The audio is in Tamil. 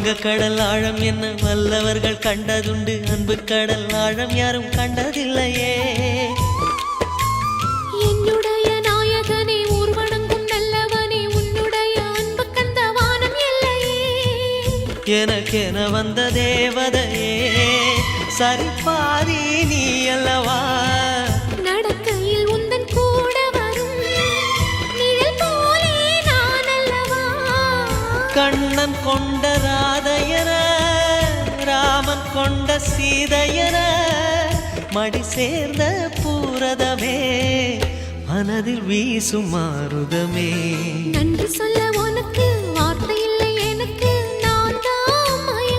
வங்க கடல் ஆழம் என்ன வல்லவர்கள் கண்டதுண்டு, அன்பு கடல் ஆழம் யாரும் கண்டதில்லையே. என்னுடைய நாயகனே ஊர்வணங்கும் நல்லவனே, உன்னுடைய அன்பு கந்த வானம் எல்லையே. எனக்கென வந்த தேவதையே சரிபாதி நீ அல்லவா. நடக்கையில் உந்தன் கூட வரும் நிழல் போலே நான் அல்லவா. கண்ணன் கொண்ட ராதையர ராமன் கொண்ட சீதையர மடி சேர்ந்த பூரதமே மனதில் வீசும் மாருதமே. நன்றி சொல்ல உனக்கு